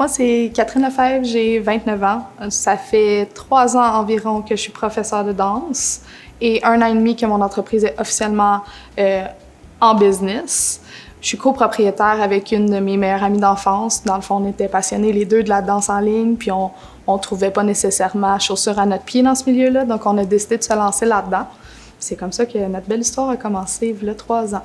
Moi, c'est Catherine Lefebvre, j'ai 29 ans. Ça fait 3 ans environ que je suis professeure de danse et 1 an et demi que mon entreprise est officiellement en business. Je suis copropriétaire avec une de mes meilleures amies d'enfance. Dans le fond, on était passionnés les deux de la danse en ligne, puis on trouvait pas nécessairement chaussures à notre pied dans ce milieu-là, donc on a décidé de se lancer là-dedans. C'est comme ça que notre belle histoire a commencé, il y a 3 ans.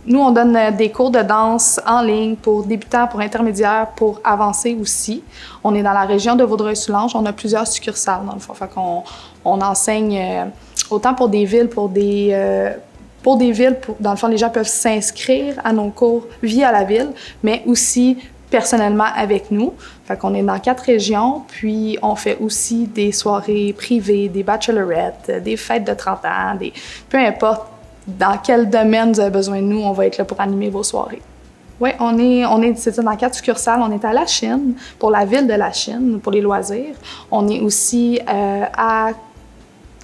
Nous, on donne des cours de danse en ligne pour débutants, pour intermédiaires, pour avancés aussi. On est dans la région de Vaudreuil-Soulanges. On a plusieurs succursales, dans le fond. Fait qu'on enseigne autant pour des villes, dans le fond, les gens peuvent s'inscrire à nos cours via la ville, mais aussi personnellement avec nous. Fait qu'on est dans 4 régions, puis on fait aussi des soirées privées, des bachelorettes, des fêtes de 30 ans, peu importe dans quel domaine vous avez besoin de nous, on va être là pour animer vos soirées. Oui, c'est dans 4 succursales. On est à La Chine, pour la ville de La Chine, pour les loisirs. On est aussi à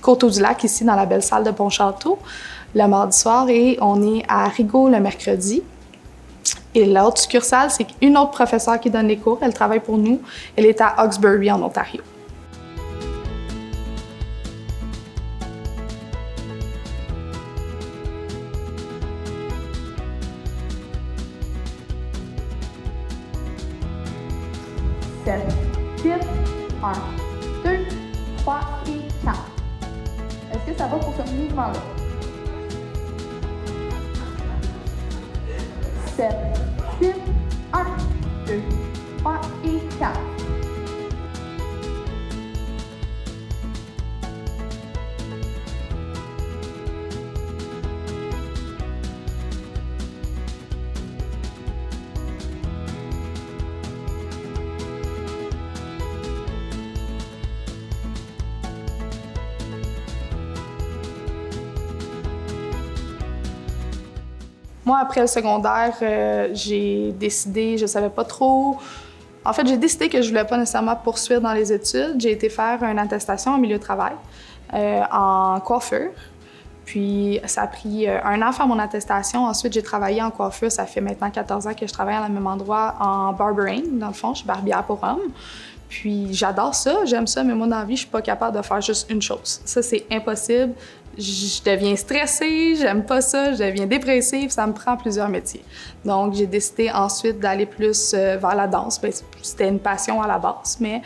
Coteau-du-Lac, ici, dans la belle salle de Pontchâteau, le mardi soir, et on est à Rigaud le mercredi. Et l'autre succursale, c'est une autre professeure qui donne les cours. Elle travaille pour nous. Elle est à Hawkesbury, en Ontario. Sept, 8, 1, 2, 3 et 4. Est-ce que ça va pour ce mouvement-là? 7, 8, 1, 2, 3 et 4. Moi, après le secondaire, j'ai décidé, je savais pas trop. En fait, j'ai décidé que je voulais pas nécessairement poursuivre dans les études. J'ai été faire une attestation en milieu de travail en coiffure. Puis, ça a pris 1 an à faire mon attestation. Ensuite, j'ai travaillé en coiffure. Ça fait maintenant 14 ans que je travaille à le même endroit en barbering, dans le fond. Je suis barbière pour hommes. Puis, j'adore ça, j'aime ça, mais moi, dans la vie, je suis pas capable de faire juste une chose. Ça, c'est impossible. Je deviens stressée, j'aime pas ça, je deviens dépressive, ça me prend plusieurs métiers. Donc, j'ai décidé ensuite d'aller plus vers la danse. Bien, c'était une passion à la base, mais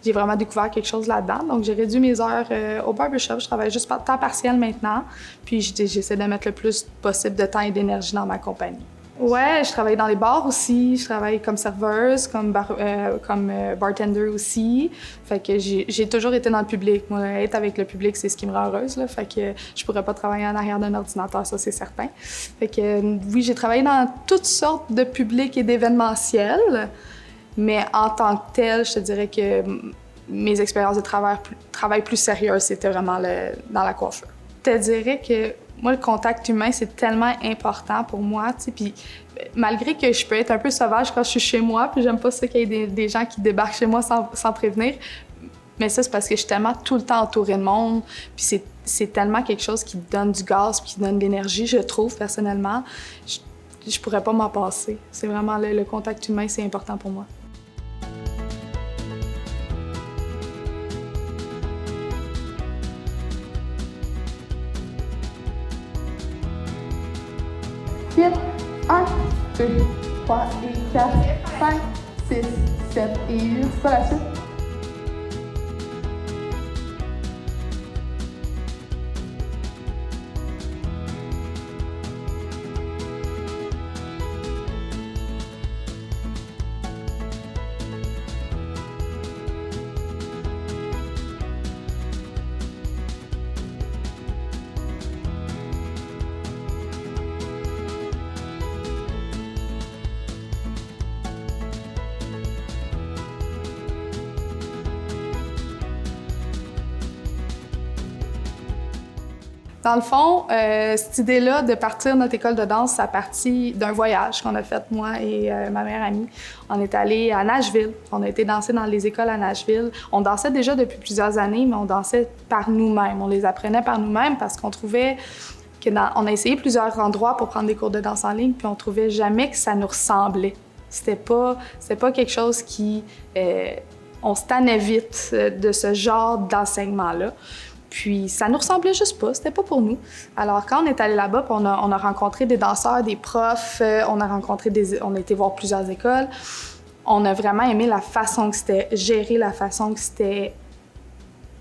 j'ai vraiment découvert quelque chose là-dedans. Donc, j'ai réduit mes heures au barbershop. Je travaille juste temps partiel maintenant. Puis, j'essaie de mettre le plus possible de temps et d'énergie dans ma compagnie. Ouais, je travaille dans les bars aussi. Je travaille comme serveuse, comme bartender aussi. Fait que j'ai toujours été dans le public. Moi, être avec le public, c'est ce qui me rend heureuse, là. Fait que je pourrais pas travailler en arrière d'un ordinateur, ça, c'est certain. Fait que oui, j'ai travaillé dans toutes sortes de publics et d'événementiels. Mais en tant que tel, je te dirais que mes expériences de travail plus sérieuses, c'était vraiment dans la coiffure. Je te dirais que moi, le contact humain, c'est tellement important pour moi, tu sais, puis malgré que je peux être un peu sauvage quand je suis chez moi, puis j'aime pas ça qu'il y ait des gens qui débarquent chez moi sans prévenir, mais ça, c'est parce que je suis tellement tout le temps entourée de monde, puis c'est tellement quelque chose qui donne du gaz puis qui donne de l'énergie, je trouve, personnellement. Je pourrais pas m'en passer. C'est vraiment le contact humain, c'est important pour moi. Huit, 1, 2, 3 et 4, 5, 6, 7 et 8. C'est pas la suite? Dans le fond, cette idée-là de partir notre école de danse, ça a parti d'un voyage qu'on a fait, moi et ma meilleure amie. On est allé à Nashville. On a été danser dans les écoles à Nashville. On dansait déjà depuis plusieurs années, mais on dansait par nous-mêmes. On les apprenait par nous-mêmes parce qu'on trouvait on a essayé plusieurs endroits pour prendre des cours de danse en ligne, puis on trouvait jamais que ça nous ressemblait. C'était pas quelque chose qui... on se tannait vite de ce genre d'enseignement-là. Puis ça nous ressemblait juste pas, c'était pas pour nous. Alors quand on est allé là-bas, on a rencontré des danseurs, des profs, on a été voir plusieurs écoles. On a vraiment aimé la façon que c'était géré, la façon que c'était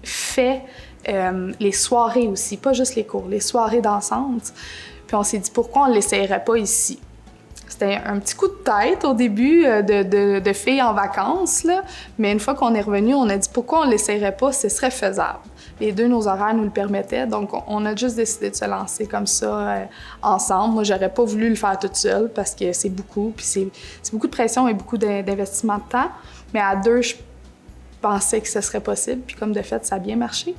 fait, les soirées aussi, pas juste les cours, les soirées dansantes. Puis on s'est dit pourquoi on ne l'essayerait pas ici. C'était un petit coup de tête au début de filles en vacances, là. Mais une fois qu'on est revenu, on a dit pourquoi on ne l'essayerait pas, ce serait faisable. Les deux, nos horaires nous le permettaient, donc on a juste décidé de se lancer comme ça ensemble. Moi, j'aurais pas voulu le faire toute seule parce que c'est beaucoup, puis c'est beaucoup de pression et beaucoup d'investissement de temps. Mais à deux, je pensais que ce serait possible, puis comme de fait, ça a bien marché.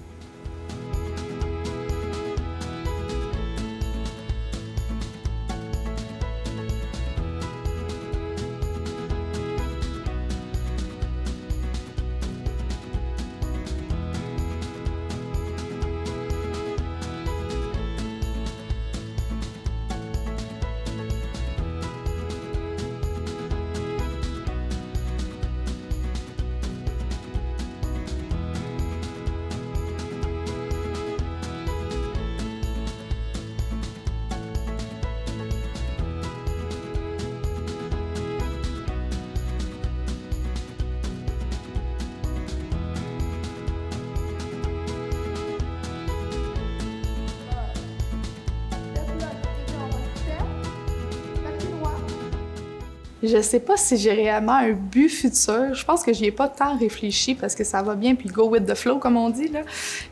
Je sais pas si j'ai réellement un but futur. Je pense que j'y ai pas tant réfléchi parce que ça va bien, puis go with the flow, comme on dit, là.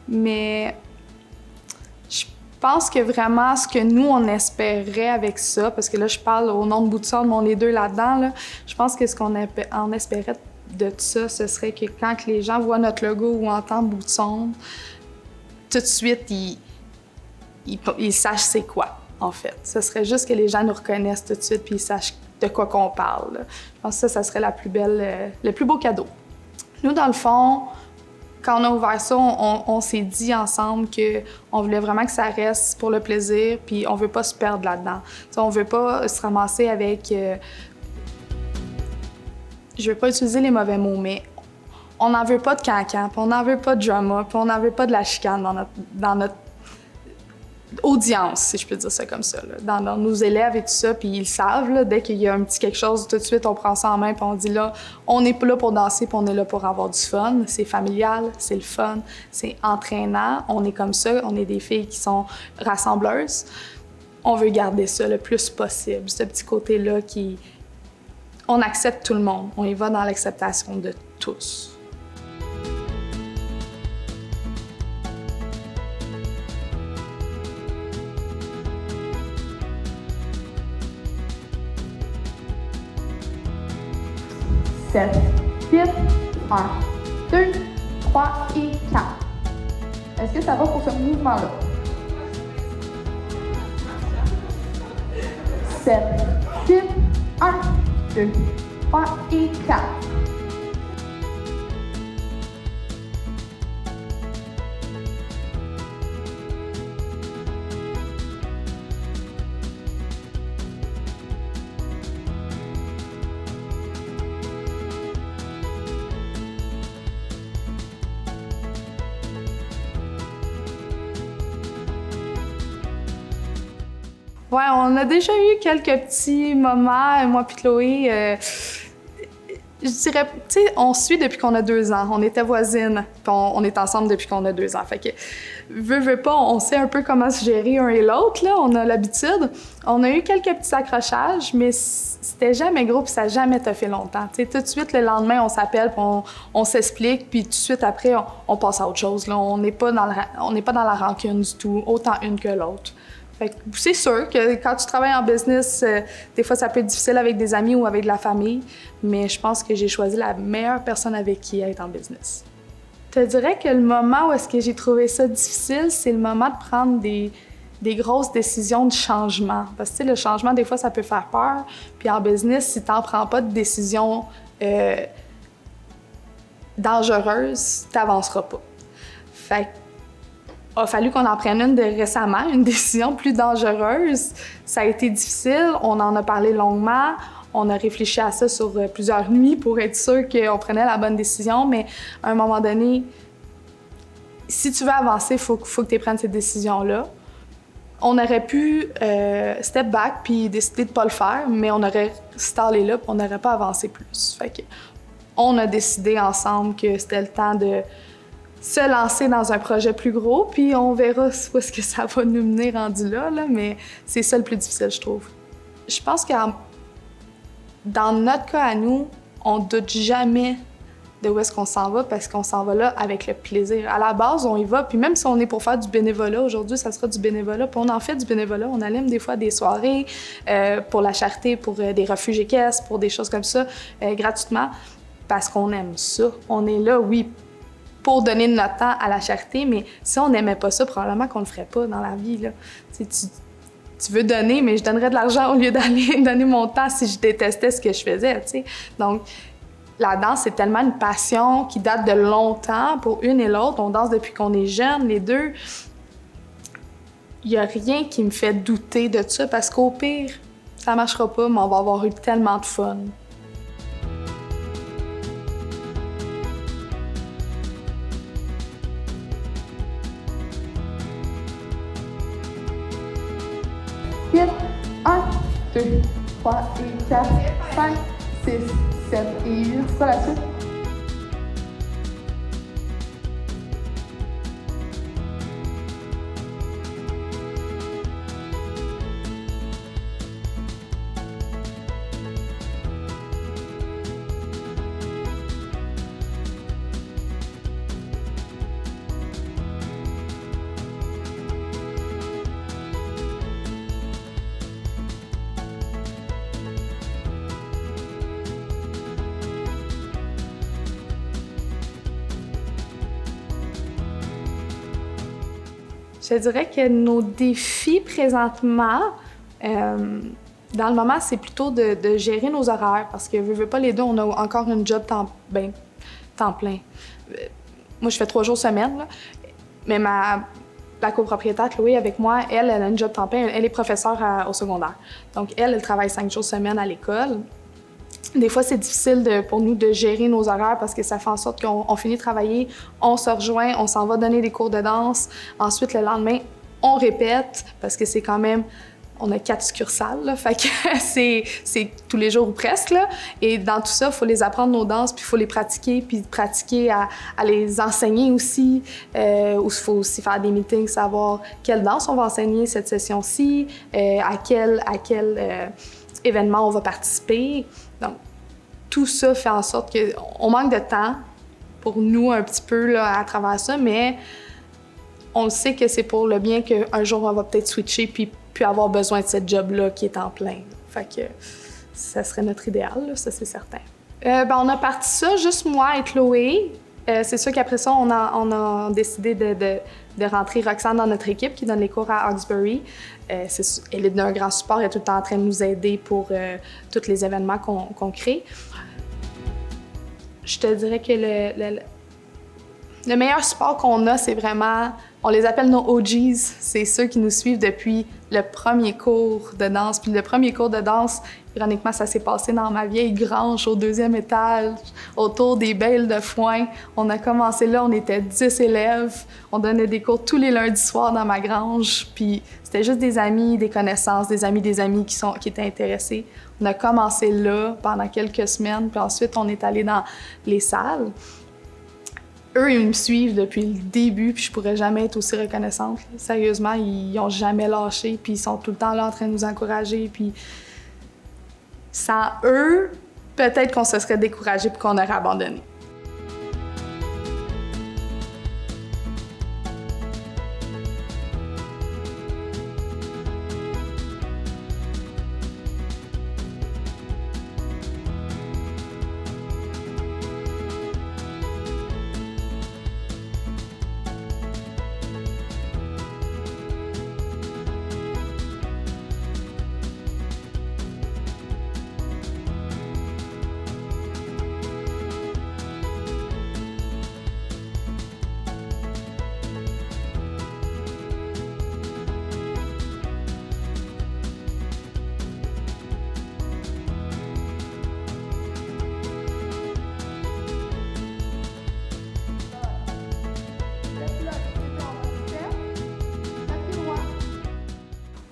Mais je pense que vraiment ce que nous, on espérait avec ça, parce que là, je parle au nom de Bout de Sonde, mais on est deux là-dedans, là. Je pense que ce qu'on en espérait de ça, ce serait que quand les gens voient notre logo ou entendent Bout de Sonde, tout de suite, ils sachent c'est quoi, en fait. Ce serait juste que les gens nous reconnaissent tout de suite puis ils sachent de quoi qu'on parle, là. Je pense que ça serait le plus beau cadeau. Nous, dans le fond, quand on a ouvert ça, on s'est dit ensemble qu'on voulait vraiment que ça reste pour le plaisir, puis on veut pas se perdre là-dedans. T'sais, on veut pas se ramasser avec... je veux pas utiliser les mauvais mots, mais on n'en veut pas de cancan, puis on n'en veut pas de drama, puis on n'en veut pas de la chicane dans notre audience, si je peux dire ça comme ça, là. Dans nos élèves et tout ça, puis ils le savent, là, dès qu'il y a un petit quelque chose, tout de suite, on prend ça en main puis on dit là, on n'est pas là pour danser puis on est là pour avoir du fun. C'est familial, c'est le fun, c'est entraînant, on est comme ça, on est des filles qui sont rassembleuses. On veut garder ça le plus possible, ce petit côté-là qui... On accepte tout le monde, on y va dans l'acceptation de tous. Sept, 8, 1, 2, 3 et 4. Est-ce que ça va pour ce mouvement-là? 7, 8, 1, 2, 3 et 4. Ouais, on a déjà eu quelques petits moments, moi puis Chloé. Je dirais, tu sais, on se suit depuis qu'on a 2 ans. On était voisines, puis on est ensemble depuis qu'on a 2 ans. Fait que, veut pas, on sait un peu comment se gérer un et l'autre, là. On a l'habitude. On a eu quelques petits accrochages, mais c'était jamais gros, puis ça n'a jamais fait longtemps. Tu sais, tout de suite, le lendemain, on s'appelle, puis on s'explique, puis tout de suite après, on passe à autre chose, là. On n'est pas dans la rancune du tout, autant une que l'autre. C'est sûr que quand tu travailles en business, des fois, ça peut être difficile avec des amis ou avec de la famille, mais je pense que j'ai choisi la meilleure personne avec qui être en business. Je te dirais que le moment où est-ce que j'ai trouvé ça difficile, c'est le moment de prendre des grosses décisions de changement. Parce que, tu sais, le changement, des fois, ça peut faire peur. Puis en business, si tu n'en prends pas de décision dangereuse, tu n'avanceras pas. Fait a fallu qu'on en prenne une récemment, une décision plus dangereuse. Ça a été difficile, on en a parlé longuement, On a réfléchi à ça sur plusieurs nuits pour être sûr qu'on prenait la bonne décision, mais à un moment donné, si tu veux avancer, il faut que tu prennes cette décision-là. On aurait pu step back puis décider de ne pas le faire, mais on aurait stallé là puis on n'aurait pas avancé plus. Fait que on a décidé ensemble que c'était le temps de se lancer dans un projet plus gros, puis on verra où est-ce que ça va nous mener rendu là, mais c'est ça le plus difficile, je trouve. Je pense que dans notre cas à nous, on doute jamais de où est-ce qu'on s'en va parce qu'on s'en va là avec le plaisir. À la base, on y va, puis même si on est pour faire du bénévolat, aujourd'hui, ça sera du bénévolat, puis on en fait du bénévolat. On anime des fois des soirées pour la charité, pour des refuges équestres, pour des choses comme ça, gratuitement, parce qu'on aime ça. On est là, oui, pour donner de notre temps à la charité, mais si on n'aimait pas ça, probablement qu'on le ferait pas dans la vie, là. Tu veux donner, mais je donnerais de l'argent au lieu d'aller donner mon temps si je détestais ce que je faisais, tu sais. Donc, la danse, c'est tellement une passion qui date de longtemps pour une et l'autre. On danse depuis qu'on est jeunes, les deux. Il n'y a rien qui me fait douter de ça parce qu'au pire, ça ne marchera pas, mais on va avoir eu tellement de fun. Huit, 1, 2, 3 et 4, 5, 6, 7 et 8. C'est quoi la suite? Je dirais que nos défis présentement, dans le moment, c'est plutôt de gérer nos horaires parce que, veux pas, les deux, on a encore une job temps plein. Moi, je fais 3 jours semaine, là, mais la copropriétaire, Chloé, avec moi, elle a une job temps plein. Elle est professeure au secondaire. Donc, elle travaille 5 jours semaine à l'école. Des fois, c'est difficile pour nous de gérer nos horaires parce que ça fait en sorte qu'on finit de travailler, on se rejoint, on s'en va donner des cours de danse. Ensuite, le lendemain, on répète parce que c'est quand même... On a 4 succursales, là, fait que c'est tous les jours ou presque, là. Et dans tout ça, il faut les apprendre nos danses, puis il faut les pratiquer, puis pratiquer à les enseigner aussi. Il faut aussi faire des meetings, savoir quelle danse on va enseigner cette session-ci, à quel événement on va participer. Donc, tout ça fait en sorte qu'on manque de temps pour nous un petit peu là, à travers ça, mais on le sait que c'est pour le bien qu'un jour, on va peut-être switcher puis avoir besoin de cette job-là qui est en plein. Fait que ça serait notre idéal, là, ça c'est certain. On a parti ça, juste moi et Chloé. C'est sûr qu'après ça, on a décidé de rentrer Roxane dans notre équipe qui donne les cours à Hawkesbury. Elle est d'un grand support, elle est tout le temps en train de nous aider pour tous les événements qu'on crée. Je te dirais que le meilleur support qu'on a, c'est vraiment... On les appelle nos OGs. C'est ceux qui nous suivent depuis le premier cours de danse. Puis le premier cours de danse, ironiquement, ça s'est passé dans ma vieille grange au 2e étage, autour des bêles de foin. On a commencé là, on était 10 élèves. On donnait des cours tous les lundis soirs dans ma grange. Puis c'était juste des amis, des connaissances, des amis qui étaient intéressés. On a commencé là pendant quelques semaines. Puis ensuite, on est allé dans les salles. Eux, ils me suivent depuis le début, puis je pourrais jamais être aussi reconnaissante. Sérieusement, ils n'ont jamais lâché, puis ils sont tout le temps là en train de nous encourager. Puis sans eux, peut-être qu'on se serait découragé puis qu'on aurait abandonné.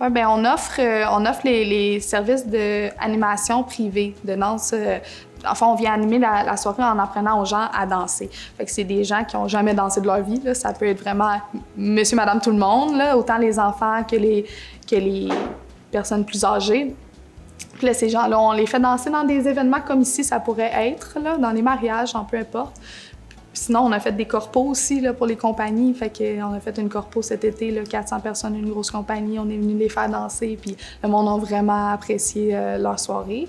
Ouais, ben on offre les services d'animation privée, de danse. Enfin, on vient animer la soirée en apprenant aux gens à danser. Fait que c'est des gens qui n'ont jamais dansé de leur vie. Là. Ça peut être vraiment monsieur, madame, tout le monde, là, autant les enfants que les personnes plus âgées. Puis là, ces gens-là, on les fait danser dans des événements comme ici, ça pourrait être, là, dans les mariages, en peu importe. Sinon, on a fait des corpos aussi là, pour les compagnies. Fait qu'on a fait une corpo cet été, là, 400 personnes, une grosse compagnie. On est venu les faire danser, puis le monde a vraiment apprécié leur soirée.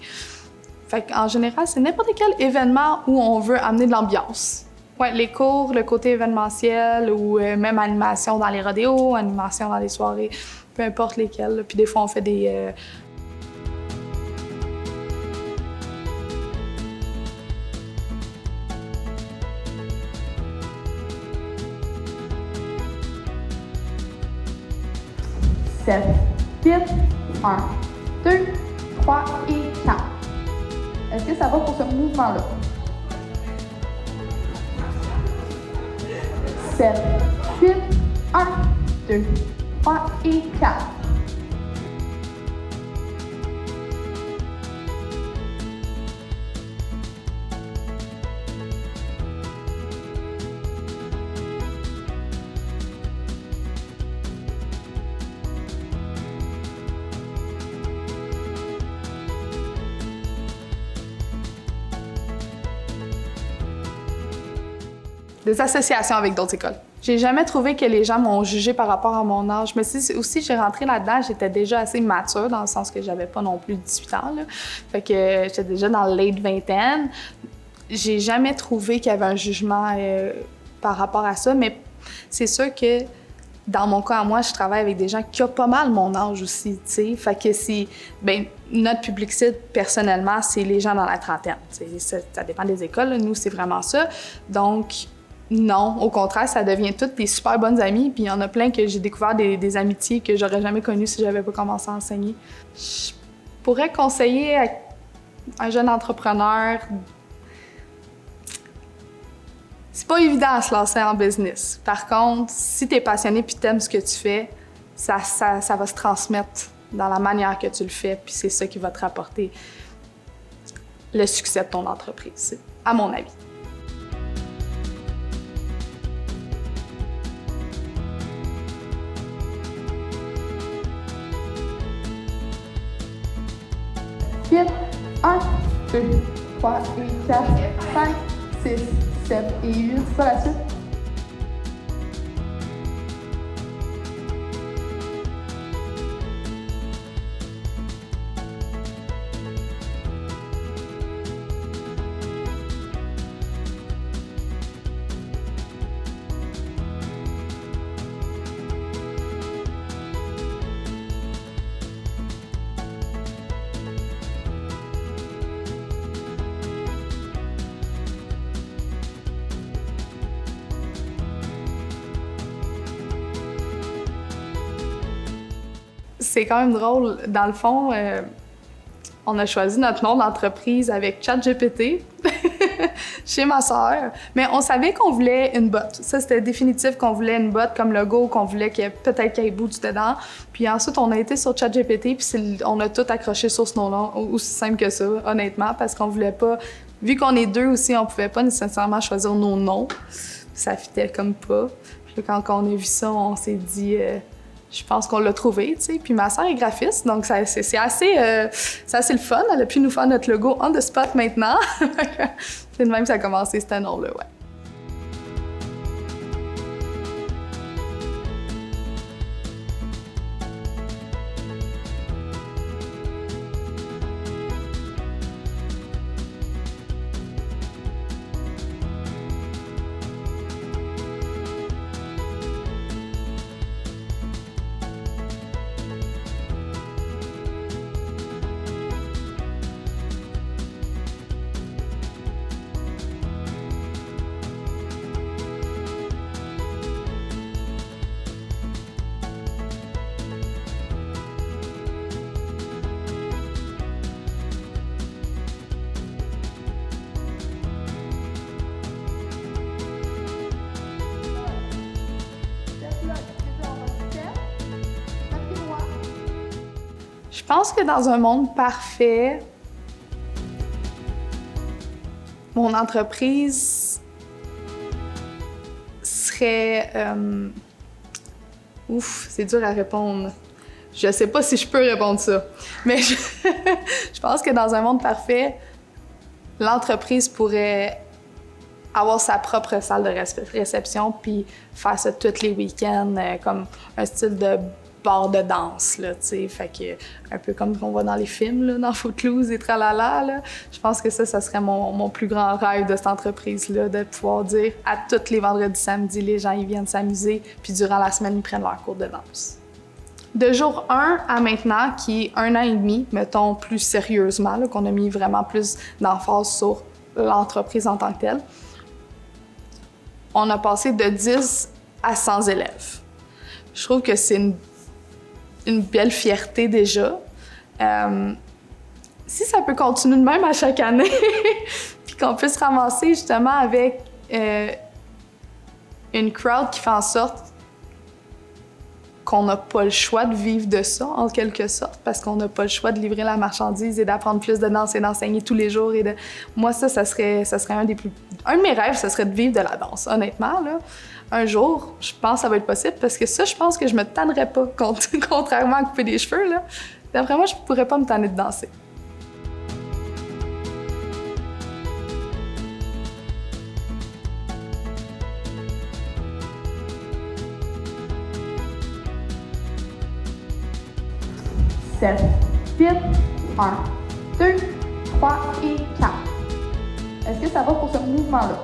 Fait qu'en général, c'est n'importe quel événement où on veut amener de l'ambiance. Ouais, les cours, le côté événementiel ou même animation dans les rodéos, animation dans les soirées, peu importe lesquels. Là. Puis des fois, on fait des... Sept, 8, 1, 2, 3 et 4. Est-ce que ça va pour ce mouvement-là? 7, 8, 1, 2, 3 et 4. Des associations avec d'autres écoles. J'ai jamais trouvé que les gens m'ont jugé par rapport à mon âge, mais aussi j'ai rentré là-dedans, j'étais déjà assez mature dans le sens que j'avais pas non plus 18 ans. Là. Fait que j'étais déjà dans le late vingtaine. J'ai jamais trouvé qu'il y avait un jugement par rapport à ça, mais c'est sûr que dans mon cas à moi, je travaille avec des gens qui ont pas mal mon âge aussi, tu sais. Fait que notre public cible, personnellement, c'est les gens dans la trentaine. Ça dépend des écoles, là. Nous, c'est vraiment ça. Donc, non, au contraire, ça devient toutes des super bonnes amies. Puis il y en a plein que j'ai découvert des amitiés que j'aurais jamais connues si j'avais pas commencé à enseigner. Je pourrais conseiller à un jeune entrepreneur... C'est pas évident à se lancer en business. Par contre, si t'es passionné puis t'aimes ce que tu fais, ça va se transmettre dans la manière que tu le fais. Puis c'est ça qui va te rapporter le succès de ton entreprise, à mon avis. Huit, 1, 2, 3 et 4, 5, 6, 7 et 8. C'est pas la suite? C'est quand même drôle. Dans le fond, on a choisi notre nom d'entreprise avec ChatGPT chez ma sœur. Mais on savait qu'on voulait une botte. Ça, c'était définitif qu'on voulait une botte comme logo, qu'on voulait qu'il y ait peut-être qu'il y ait Boots dedans. Puis ensuite, on a été sur ChatGPT, puis on a tout accroché sur ce nom-là, aussi simple que ça, honnêtement, parce qu'on voulait pas... Vu qu'on est deux aussi, on pouvait pas nécessairement choisir nos noms. Ça fitait comme pas. Puis quand on a vu ça, on s'est dit... je pense qu'on l'a trouvé, tu sais. Puis ma sœur est graphiste, donc c'est assez le fun. Elle a pu nous faire notre logo on the spot maintenant. C'est de même que ça a commencé, ce nom-là, ouais. Je pense que dans un monde parfait, mon entreprise serait... c'est dur à répondre. Je sais pas si je peux répondre ça, mais je pense que dans un monde parfait, l'entreprise pourrait avoir sa propre salle de réception puis faire ça tous les week-ends comme un style de bar de danse, là, tu sais, fait que un peu comme on voit dans les films, là, dans Footloose et tralala, là. Je pense que ça serait mon plus grand rêve de cette entreprise-là, de pouvoir dire à tous les vendredis, samedis, les gens ils viennent s'amuser, puis durant la semaine, ils prennent leur cours de danse. De jour 1 à maintenant, qui est 1 an et demi, mettons plus sérieusement, là, qu'on a mis vraiment plus d'emphase sur l'entreprise en tant que telle, on a passé de 10 à 100 élèves. Je trouve que c'est une belle fierté déjà. Si ça peut continuer de même à chaque année, puis qu'on puisse ramasser justement avec une crowd qui fait en sorte qu'on n'a pas le choix de vivre de ça, en quelque sorte, parce qu'on n'a pas le choix de livrer la marchandise et d'apprendre plus de danse et d'enseigner tous les jours. Moi, ça serait un de mes rêves, ça serait de vivre de la danse, honnêtement, là. Un jour, je pense que ça va être possible, parce que ça, je pense que je me tannerais pas, contrairement à couper des cheveux, là. D'après moi, je pourrais pas me tanner de danser. Sept, 8, 1, 2, 3 et 4. Est-ce que ça va pour ce mouvement-là?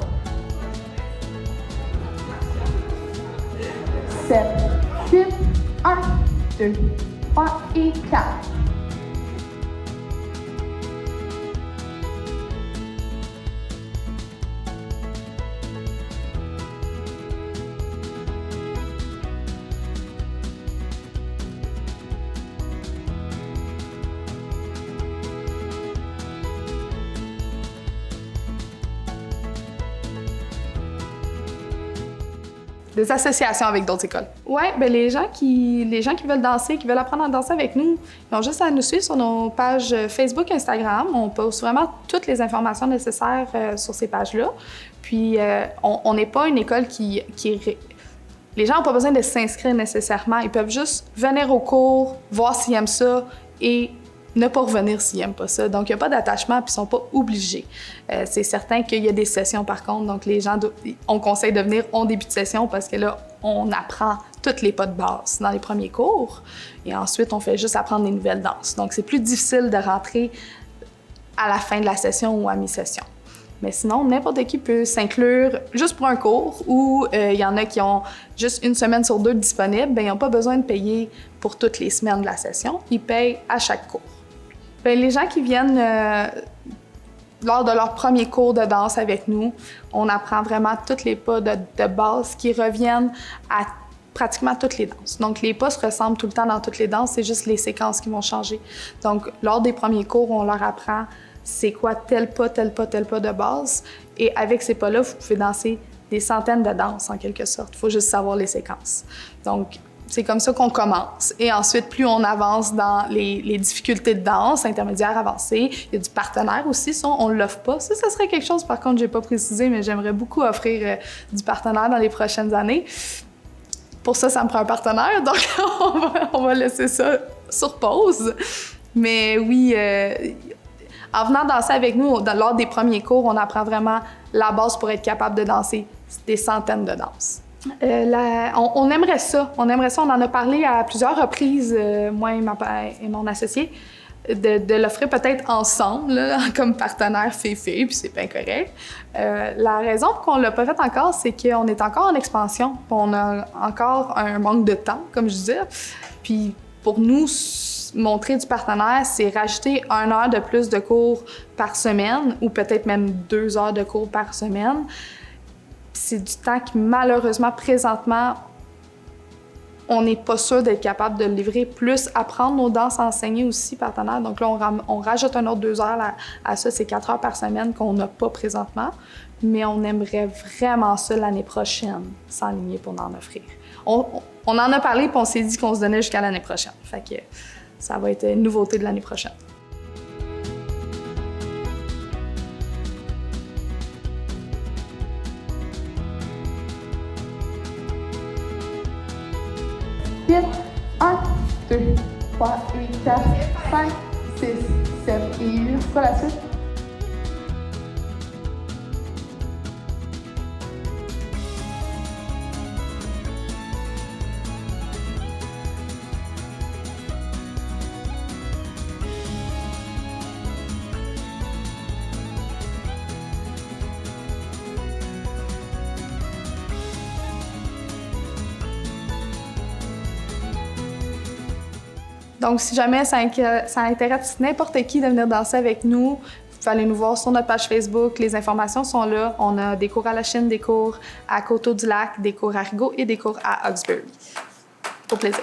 7, 8, 1, 2, 3 et 4. Des associations avec d'autres écoles. Ouais, ben les gens qui veulent danser, qui veulent apprendre à danser avec nous, ils ont juste à nous suivre sur nos pages Facebook, Instagram. On poste vraiment toutes les informations nécessaires sur ces pages-là. Puis on n'est pas une école qui les gens n'ont pas besoin de s'inscrire nécessairement. Ils peuvent juste venir au cours, voir s'ils aiment ça et ne pas revenir s'ils n'aiment pas ça. Donc, il n'y a pas d'attachement puis ils ne sont pas obligés. C'est certain qu'il y a des sessions, par contre. Donc, les gens, on conseille de venir en début de session parce que là, on apprend tous les pas de base dans les premiers cours. Et ensuite, on fait juste apprendre des nouvelles danses. Donc, c'est plus difficile de rentrer à la fin de la session ou à mi-session. Mais sinon, n'importe qui peut s'inclure juste pour un cours ou il y en a qui ont juste une semaine sur 2 disponible. Bien, ils n'ont pas besoin de payer pour toutes les semaines de la session. Ils payent à chaque cours. Bien, les gens qui viennent lors de leur premier cours de danse avec nous, on apprend vraiment tous les pas de base qui reviennent à pratiquement toutes les danses. Donc, les pas se ressemblent tout le temps dans toutes les danses, c'est juste les séquences qui vont changer. Donc, lors des premiers cours, on leur apprend c'est quoi tel pas de base. Et avec ces pas-là, vous pouvez danser des centaines de danses, en quelque sorte. Il faut juste savoir les séquences. Donc, c'est comme ça qu'on commence. Et ensuite, plus on avance dans les difficultés de danse, intermédiaires, avancées, il y a du partenaire aussi, ça, on ne l'offre pas. Ça serait quelque chose, par contre, je n'ai pas précisé, mais j'aimerais beaucoup offrir du partenaire dans les prochaines années. Pour ça, ça me prend un partenaire, donc on va laisser ça sur pause. Mais oui, en venant danser avec nous, lors des premiers cours, on apprend vraiment la base pour être capable de danser des centaines de danses. On aimerait ça. On en a parlé à plusieurs reprises, moi et mon associé, de l'offrir peut-être ensemble, là, comme partenaire fille-fille, puis c'est bien correct. La raison pour qu'on ne l'a pas fait encore, c'est qu'on est encore en expansion. On a encore un manque de temps, comme je disais. Puis pour nous, montrer du partenaire, c'est rajouter 1 heure de plus de cours par semaine ou peut-être même 2 heures de cours par semaine. C'est du temps qui, malheureusement, présentement, on n'est pas sûr d'être capable de le livrer. Plus apprendre nos danses, enseigner aussi partenaire. Donc là, on rajoute un autre 2 heures à ça. C'est 4 heures par semaine qu'on n'a pas présentement. Mais on aimerait vraiment ça l'année prochaine, s'enligner pour en offrir. On en a parlé puis on s'est dit qu'on se donnait jusqu'à l'année prochaine. Fait que ça va être une nouveauté de l'année prochaine. Vite. 1, 2, 3 et 4, 5, 6, 7 et 8. C'est quoi la suite? Donc, si jamais ça intéresse n'importe qui de venir danser avec nous, vous pouvez aller nous voir sur notre page Facebook. Les informations sont là. On a des cours à la Chine, des cours à Coteau-du-Lac, des cours à Rigaud et des cours à Hawkesbury. Au plaisir.